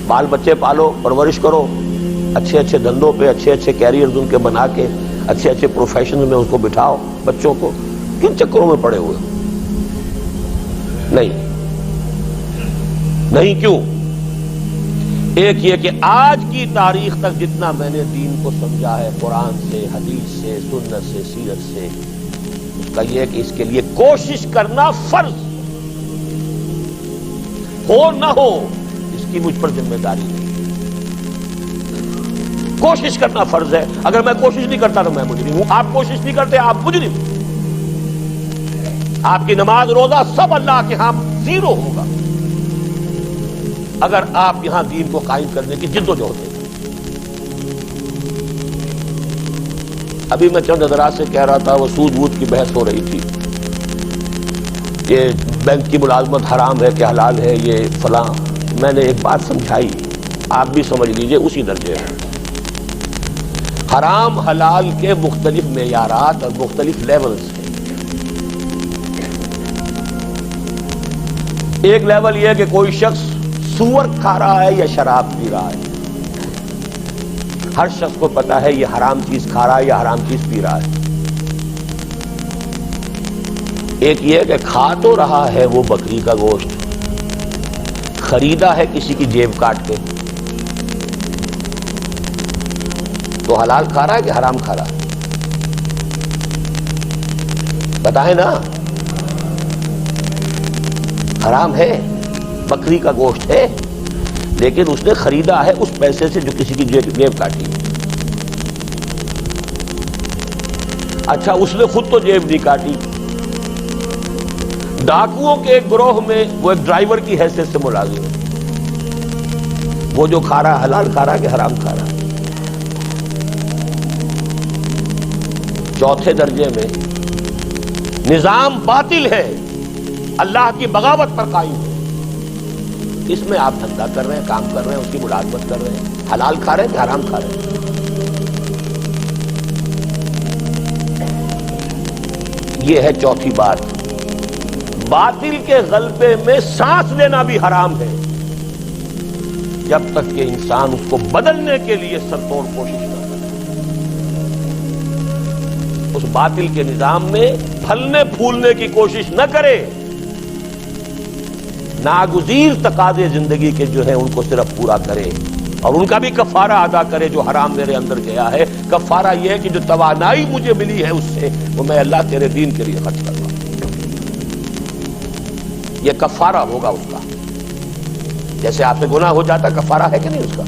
بال بچے پالو، پرورش کرو، اچھے اچھے دھندوں پہ اچھے اچھے کیریئرز ان کے بنا کے اچھے اچھے پروفیشن میں اس کو بٹھاؤ بچوں کو. کن چکروں میں پڑے ہوئے؟ نہیں. کیوں؟ ایک یہ کہ آج کی تاریخ تک جتنا میں نے دین کو سمجھا ہے قرآن سے، حدیث سے، سنت سے، سیرت سے، اس کا یہ ہے کہ اس کے لیے کوشش کرنا فرض ہو نہ ہو اس کی مجھ پر ذمہ داری نہیں. کوشش کرنا فرض ہے. اگر میں کوشش نہیں کرتا تو میں مجرم ہوں. آپ کوشش نہیں کرتے آپ مجرم. آپ کی نماز روزہ سب اللہ کے ہاں زیرو ہوگا اگر آپ یہاں دین کو قائم کرنے کی جد و جہد دیں. ابھی میں چند حضرات سے کہہ رہا تھا، وہ سود وود کی بحث ہو رہی تھی، یہ بینک کی ملازمت حرام ہے کہ حلال ہے، یہ فلاں. میں نے ایک بات سمجھائی، آپ بھی سمجھ لیجئے اسی درجے میں. حرام حلال کے مختلف معیارات اور مختلف لیولز ہیں. ایک لیول یہ ہے کہ کوئی شخص سور کھا رہا ہے یا شراب پی رہا ہے، ہر شخص کو پتا ہے یہ حرام چیز کھا رہا ہے یا حرام چیز پی رہا ہے. ایک یہ کہ کھا تو رہا ہے وہ بکری کا گوشت، خریدا ہے کسی کی جیب کاٹ کے، تو حلال کھا رہا ہے کہ حرام کھا رہا ہے؟ بتائیں نا. حرام ہے، بکری کا گوشت ہے، لیکن اس نے خریدا ہے اس پیسے سے جو کسی کی جیب کاٹی. اچھا اس نے خود تو جیب نہیں کاٹی، ڈاکوؤں کے ایک گروہ میں وہ ایک ڈرائیور کی حیثیت سے ملازم ہے. وہ جو کھا رہا ہے حلال کھا رہا ہے کہ حرام کھا رہا ہے؟ چوتھے درجے میں نظام باطل ہے، اللہ کی بغاوت پر قائم ہے، اس میں آپ دھندا کر رہے ہیں، کام کر رہے ہیں، اس کی ملازمت کر رہے ہیں، حلال کھا رہے ہیں کہ حرام کھا رہے ہیں؟ یہ ہے چوتھی بات. باطل کے غلبے میں سانس لینا بھی حرام ہے جب تک کہ انسان اس کو بدلنے کے لیے سرتوڑ کوشش نہ کرے. اس باطل کے نظام میں پھلنے پھولنے کی کوشش نہ کرے. ناگزیر تقاضے زندگی کے جو ہیں ان کو صرف پورا کرے اور ان کا بھی کفارہ ادا کرے. جو حرام میرے اندر گیا ہے، کفارہ یہ ہے کہ جو توانائی مجھے ملی ہے اس سے وہ میں اللہ تیرے دین کے لیے خرچ کروں. یہ کفارہ ہوگا اس کا. جیسے آپ سے گناہ ہو جاتا کفارہ ہے کہ نہیں اس کا؟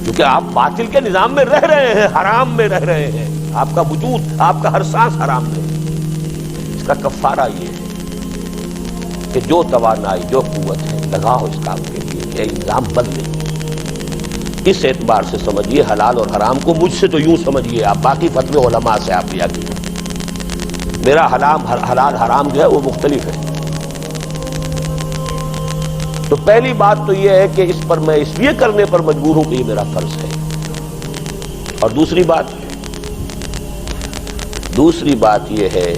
کیونکہ آپ باطل کے نظام میں رہ رہے ہیں، حرام میں رہ رہے ہیں، آپ کا وجود، آپ کا ہر سانس حرام میں. اس کا کفارہ یہ ہے کہ جو توانائی، جو قوت ہے لگاؤ اس کام کے لیے کہ نظام بدلے. اس اعتبار سے سمجھیے حلال اور حرام کو. مجھ سے تو یوں سمجھیے آپ، باقی فتوے علماء سے آپ لیا کیجیے. میرا حلال حرام جو ہے وہ مختلف ہے. تو پہلی بات تو یہ ہے کہ اس پر میں اس لیے کرنے پر مجبور ہوں کہ یہ میرا فرض ہے. اور دوسری بات یہ ہے،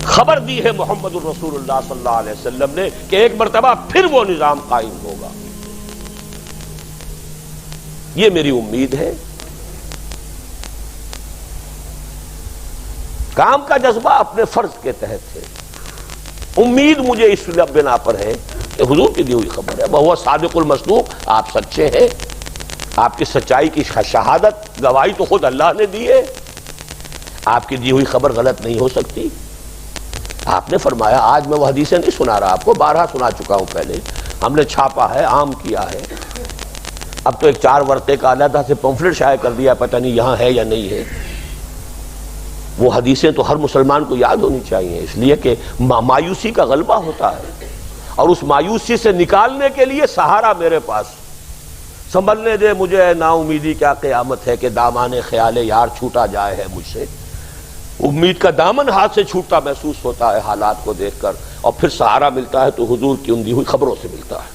خبر دی ہے محمد الرسول اللہ صلی اللہ علیہ وسلم نے کہ ایک مرتبہ پھر وہ نظام قائم ہوگا. یہ میری امید ہے. کام کا جذبہ اپنے فرض کے تحت ہے. امید مجھے اس بنا پر ہے کہ حضور کی دی ہوئی خبر ہے، وہ صادق المصدوق، آپ سچے ہیں، آپ کی سچائی کی شہادت گواہی تو خود اللہ نے دی ہے. آپ کی دی ہوئی خبر غلط نہیں ہو سکتی. آپ نے فرمایا، آج میں وہ حدیثیں نہیں سنا رہا آپ کو، 12 سنا چکا ہوں پہلے. ہم نے چھاپا ہے، عام کیا ہے. اب تو ایک 4 ورقے کا علیحدہ سے پمفلٹ شائع کر دیا، پتہ نہیں یہاں ہے یا نہیں ہے. وہ حدیثیں تو ہر مسلمان کو یاد ہونی چاہیے، اس لیے کہ مایوسی کا غلبہ ہوتا ہے اور اس مایوسی سے نکالنے کے لیے سہارا میرے پاس. سنبھلنے دے مجھے نا امیدی کیا قیامت ہے کہ دامان خیال یار چھوٹا جائے ہے مجھ سے. امید کا دامن ہاتھ سے چھوٹتا محسوس ہوتا ہے حالات کو دیکھ کر، اور پھر سہارا ملتا ہے تو حضور کی ان دی ہوئی خبروں سے ملتا ہے.